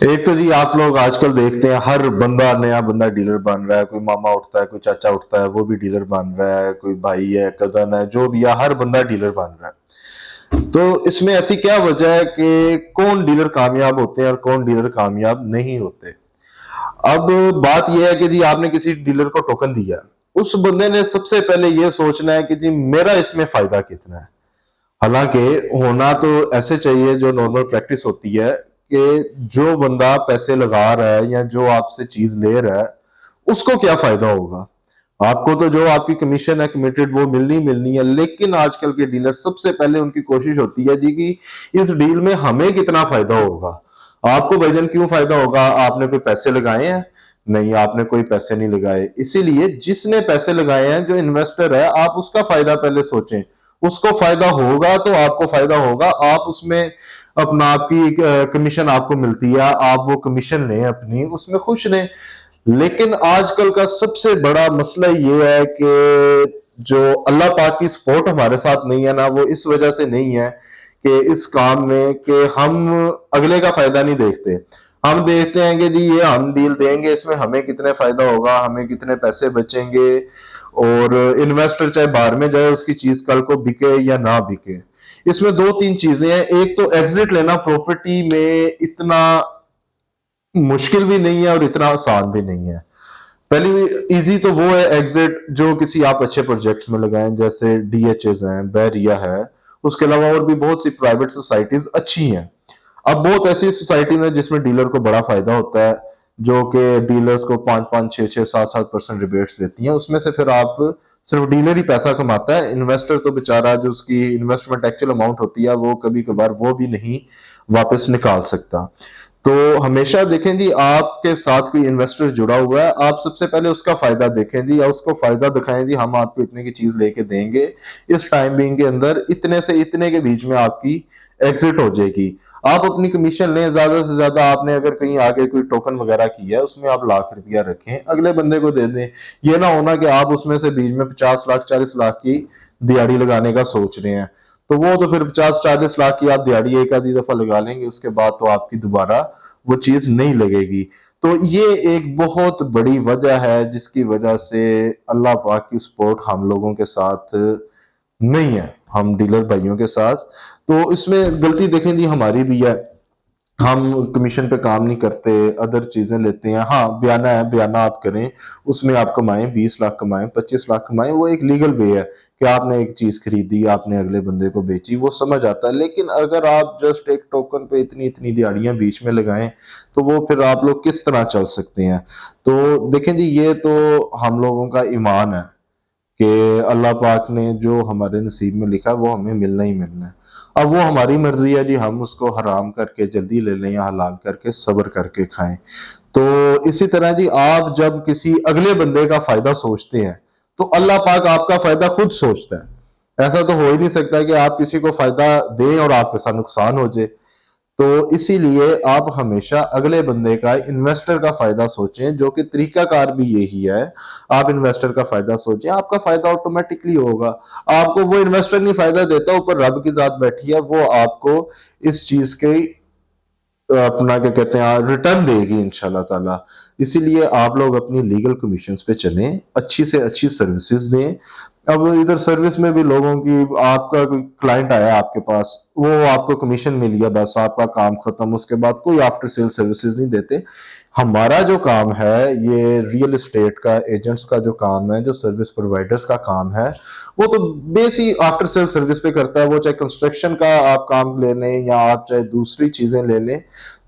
ایک تو جی آپ لوگ آج کل دیکھتے ہیں ہر بندہ نیا بندہ ڈیلر بن رہا ہے، کوئی ماما اٹھتا ہے، کوئی چاچا اٹھتا ہے وہ بھی ڈیلر بن رہا ہے، کوئی بھائی ہے، کزن ہے، جو بھی ہے ہر بندہ ڈیلر بن رہا ہے۔ تو اس میں ایسی کیا وجہ ہے کہ کون ڈیلر کامیاب ہوتے ہیں اور کون ڈیلر کامیاب نہیں ہوتے؟ اب بات یہ ہے کہ جی آپ نے کسی ڈیلر کو ٹوکن دیا، اس بندے نے سب سے پہلے یہ سوچنا ہے کہ جی میرا اس میں فائدہ کتنا ہے۔ حالانکہ ہونا تو ایسے چاہیے جو نارمل پریکٹس ہوتی ہے کہ جو بندہ پیسے لگا رہا ہے یا جو آپ سے چیز لے رہا ہے اس کو کیا فائدہ ہوگا۔ آپ کو تو جو آپ کی کمیشن ہے کمیٹڈ وہ ملنی ہے، لیکن آج کل کے ڈیلر سب سے پہلے ان کی کوشش ہوتی ہے جی کہ اس ڈیل میں ہمیں کتنا فائدہ ہوگا۔ آپ کو بھائی جان کیوں فائدہ ہوگا؟ آپ نے کوئی پیسے لگائے ہیں؟ نہیں، آپ نے کوئی پیسے نہیں لگائے۔ اسی لیے جس نے پیسے لگائے ہیں، جو انویسٹر ہے، آپ اس کا فائدہ پہلے سوچیں۔ اس کو فائدہ ہوگا تو آپ کو فائدہ ہوگا، آپ اس میں اپنا آپ کی کمیشن آپ کو ملتی ہے، آپ وہ کمیشن لیں اپنی، اس میں خوش رہیں۔ لیکن آج کل کا سب سے بڑا مسئلہ یہ ہے کہ جو اللہ پاک کی سپورٹ ہمارے ساتھ نہیں ہے نا، وہ اس وجہ سے نہیں ہے کہ اس کام میں کہ ہم اگلے کا فائدہ نہیں دیکھتے۔ ہم دیکھتے ہیں کہ جی یہ ہم ڈیل دیں گے، اس میں ہمیں کتنے فائدہ ہوگا، ہمیں کتنے پیسے بچیں گے، اور انویسٹر چاہے باہر میں جائے اس کی چیز کل کو بکے یا نہ بکے۔ اس میں دو تین چیزیں ہیں، ایک تو ایگزٹ لینا پراپرٹی میں اتنا مشکل بھی نہیں ہے اور اتنا آسان بھی نہیں ہے۔ پہلی ایزی تو وہ ہے ایگزٹ جو کسی آپ اچھے پروجیکٹس میں لگائیں، جیسے ڈی ایچ ایز ہیں، بحریہ ہے، اس کے علاوہ اور بھی بہت سی پرائیویٹ سوسائٹیز اچھی ہیں۔ اب بہت ایسی سوسائٹی ہیں جس میں ڈیلر کو بڑا فائدہ ہوتا ہے، جو کہ ڈیلرز کو 5 5 6 6 7 7% ریبیٹس دیتی ہیں، اس میں سے پھر آپ صرف ڈیلر ہی پیسہ کماتا ہے، انویسٹر تو بیچارہ جو اس کی انویسٹمنٹ ایکچوئل اماؤنٹ ہوتی ہے وہ کبھی کبھار وہ بھی نہیں واپس نکال سکتا۔ تو ہمیشہ دیکھیں جی آپ کے ساتھ کوئی انویسٹر جڑا ہوا ہے، آپ سب سے پہلے اس کا فائدہ دیکھیں جی، یا اس کو فائدہ دکھائیں جی ہم آپ کو اتنے کی چیز لے کے دیں گے، اس ٹائم بینگ کے اندر اتنے سے اتنے کے بیچ میں آپ کی ایگزٹ ہو جائے گی۔ آپ اپنی کمیشن لیں زیادہ سے زیادہ، آپ نے اگر کہیں آگے کوئی ٹوکن وغیرہ کیا ہے اس میں آپ ₹1,00,000 رکھیں، اگلے بندے کو دے دیں۔ یہ نہ ہونا کہ آپ اس میں سے بیچ میں 50 لاکھ 40 لاکھ کی دیہڑی لگانے کا سوچ رہے ہیں، تو وہ تو پھر 50 40 لاکھ کی آپ دیہڑی ایک آدھی دفعہ لگا لیں گے، اس کے بعد تو آپ کی دوبارہ وہ چیز نہیں لگے گی۔ تو یہ ایک بہت بڑی وجہ ہے جس کی وجہ سے اللہ پاک کی سپورٹ ہم لوگوں کے ساتھ نہیں ہے، ہم ڈیلر بھائیوں کے ساتھ۔ تو اس میں غلطی دیکھیں جی ہماری بھی ہے، ہم کمیشن پہ کام نہیں کرتے، ادر چیزیں لیتے ہیں۔ ہاں بیانہ ہے، بیانہ آپ کریں، اس میں آپ کمائیں، 20 لاکھ کمائیں، 25 لاکھ کمائیں، وہ ایک لیگل وے ہے کہ آپ نے ایک چیز خریدی، آپ نے اگلے بندے کو بیچی، وہ سمجھ آتا ہے۔ لیکن اگر آپ جسٹ ایک ٹوکن پہ اتنی اتنی دیہڑیاں بیچ میں لگائیں تو وہ پھر آپ لوگ کس طرح چل سکتے ہیں؟ تو دیکھیں جی یہ تو ہم لوگوں کا ایمان ہے کہ اللہ پاک نے جو ہمارے نصیب میں لکھا وہ ہمیں ملنا ہی ملنا ہے۔ اب وہ ہماری مرضی ہے جی ہم اس کو حرام کر کے جلدی لے لیں یا حلال کر کے صبر کر کے کھائیں۔ تو اسی طرح جی آپ جب کسی اگلے بندے کا فائدہ سوچتے ہیں تو اللہ پاک آپ کا فائدہ خود سوچتا ہے۔ ایسا تو ہو ہی نہیں سکتا کہ آپ کسی کو فائدہ دیں اور آپ کے ساتھ نقصان ہو جائے۔ تو اسی لیے آپ ہمیشہ اگلے بندے کا، انویسٹر کا فائدہ سوچیں، جو کہ طریقہ کار بھی یہی ہے۔ آپ انویسٹر کا فائدہ سوچیں، آپ کا فائدہ آٹومیٹکلی ہوگا۔ آپ کو وہ انویسٹر نہیں فائدہ دیتا، اوپر رب کی ذات بیٹھی ہے، وہ آپ کو اس چیز کی اپنا کیا کہتے ہیں ریٹرن دے گی انشاءاللہ تعالی۔ اسی لیے آپ لوگ اپنی لیگل کمیشنز پہ چلیں، اچھی سے اچھی سروسز دیں۔ اب ادھر سروس میں بھی لوگوں کی، آپ کا کوئی کلائنٹ آیا آپ کے پاس، وہ آپ کو کمیشن مل گیا، بس آپ کا کام ختم، اس کے بعد کوئی آفٹر سیل سروسز نہیں دیتے۔ ہمارا جو کام ہے یہ ریئل اسٹیٹ کا ایجنٹس کا جو کام ہے، جو سروس پرووائڈرز کا کام ہے، وہ تو بیس ہی آفٹر سیل سروس پہ کرتا ہے، وہ چاہے کنسٹرکشن کا آپ کام لے لیں یا آپ چاہے دوسری چیزیں لے لیں۔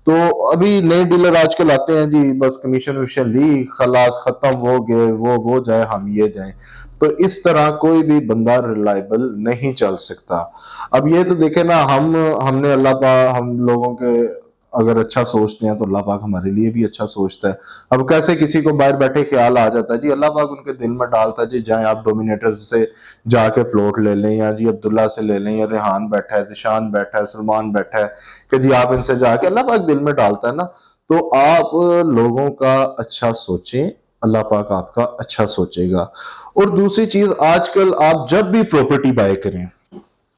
تو ابھی نئے ڈیلر آج کل آتے ہیں جی بس کمیشن ومیشن لی، خلاص ختم ہو گئے، وہ جائے ہم یہ جائیں۔ تو اس طرح کوئی بھی بندہ ریلائبل نہیں چل سکتا۔ اب یہ تو دیکھیں نا، ہم نے اللہ پاک، ہم لوگوں کے اگر اچھا سوچتے ہیں تو اللہ پاک ہمارے لیے بھی اچھا سوچتا ہے۔ اب کیسے کسی کو باہر بیٹھے خیال آ جاتا ہے جی، اللہ پاک ان کے دل میں ڈالتا ہے جی جائیں آپ ڈومینیٹر سے جا کے پلاٹ لے لیں، یا جی عبداللہ سے لے لیں، یا ریحان بیٹھا ہے، ذیشان بیٹھا ہے، سلمان بیٹھا ہے، کہ جی آپ ان سے جا کے، اللہ پاک دل میں ڈالتا ہے نا۔ تو آپ لوگوں کا اچھا سوچیں، اللہ پاک آپ کا اچھا سوچے گا۔ اور دوسری چیز، آج کل آپ جب بھی پراپرٹی بائی کریں،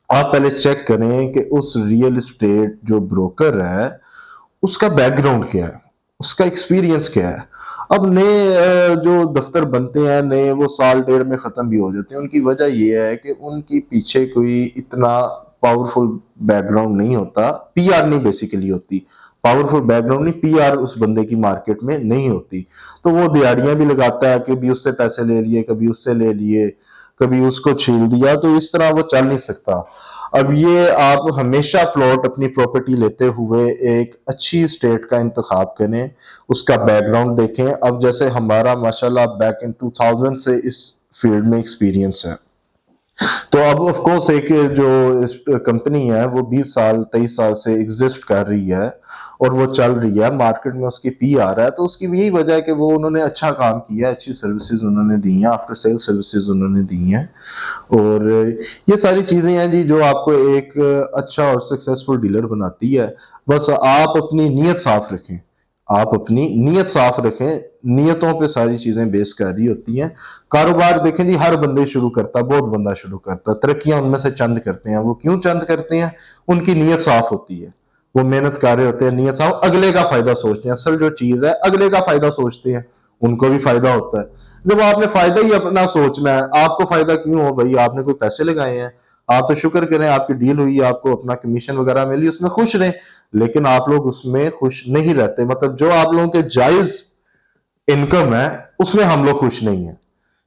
آپ پہلے چیک کریں کہ اس ریئل اسٹیٹ جو بروکر ہے اس کا بیک گراؤنڈ کیا ہے، اس کا ایکسپیرینس کیا ہے. اب نئے جو دفتر بنتے ہیں نئے، وہ سال ڈیڑھ میں ختم بھی ہو جاتے ہیں. ان کی وجہ یہ ہے کہ ان کی پیچھے کوئی اتنا پاورفل بیک گراؤنڈ نہیں ہوتا. پی آر نہیں بیسیکلی ہوتی، پاورفل بیک گراؤنڈ نہیں، پی آر اس بندے کی مارکیٹ میں نہیں ہوتی. تو وہ دیہڑیاں بھی لگاتا ہے، کبھی اس سے پیسے لے لیے، کبھی اس سے لے لیے، کبھی اس کو چھیل دیا. تو اس طرح وہ چل نہیں سکتا. اب یہ آپ ہمیشہ پلاٹ اپنی پراپرٹی لیتے ہوئے ایک اچھی اسٹیٹ کا انتخاب کریں، اس کا بیک گراؤنڈ دیکھیں. اب جیسے ہمارا ماشاءاللہ بیک ان 2000 سے اس فیلڈ میں ایکسپیرینس ہے، تو اب آف کورس ایک جو کمپنی ہے وہ 20 سال 23 سال سے ایگزسٹ کر رہی ہے اور وہ چل رہی ہے مارکیٹ میں، اس کی پی آ رہا ہے. تو اس کی یہی وجہ ہے کہ وہ انہوں نے اچھا کام کیا ہے، اچھی سروسز انہوں نے دی ہیں، آفٹر سیل سروسز انہوں نے دی ہیں. اور یہ ساری چیزیں ہیں جی جو آپ کو ایک اچھا اور سکسیسفل ڈیلر بناتی ہے. بس آپ اپنی نیت صاف رکھیں، آپ اپنی نیت صاف رکھیں. نیتوں پہ ساری چیزیں بیس کر رہی ہوتی ہیں. کاروبار دیکھیں جی، ہر بندے شروع کرتا، بہت بندہ شروع کرتا. ترقیاں ان میں سے چند کرتے ہیں. وہ کیوں چند کرتے ہیں؟ ان کی نیت صاف ہوتی ہے، وہ محنت کر رہے ہوتے ہیں، نیت صاف، اگلے کا فائدہ سوچتے ہیں. اصل جو چیز ہے اگلے کا فائدہ سوچتے ہیں، ان کو بھی فائدہ ہوتا ہے. جب آپ نے فائدہ ہی اپنا سوچنا ہے، آپ کو فائدہ کیوں ہو بھائی؟ آپ نے کوئی پیسے لگائے ہیں، آپ تو شکر کریں آپ کی ڈیل ہوئی، آپ کو اپنا کمیشن وغیرہ ملی، اس میں خوش رہیں. لیکن آپ لوگ اس میں خوش نہیں رہتے. مطلب جو آپ لوگوں کے جائز انکم ہے اس میں ہم لوگ خوش نہیں ہیں.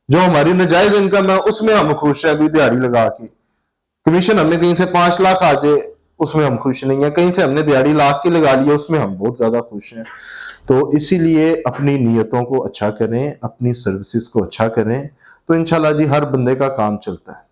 جو ہماری ناجائز انکم ہے اس میں ہم خوش ہیں. کوئی دیہڑی لگا کے کمیشن ہمیں کہیں سے 5 لاکھ آ جائے، اس میں ہم خوش نہیں ہیں. کہیں سے ہم نے دیہڑی لاکھ کی لگا لی، اس میں ہم بہت زیادہ خوش ہیں. تو اسی لیے اپنی نیتوں کو اچھا کریں، اپنی سروسز کو اچھا کریں، تو انشاءاللہ جی ہر بندے کا کام چلتا ہے.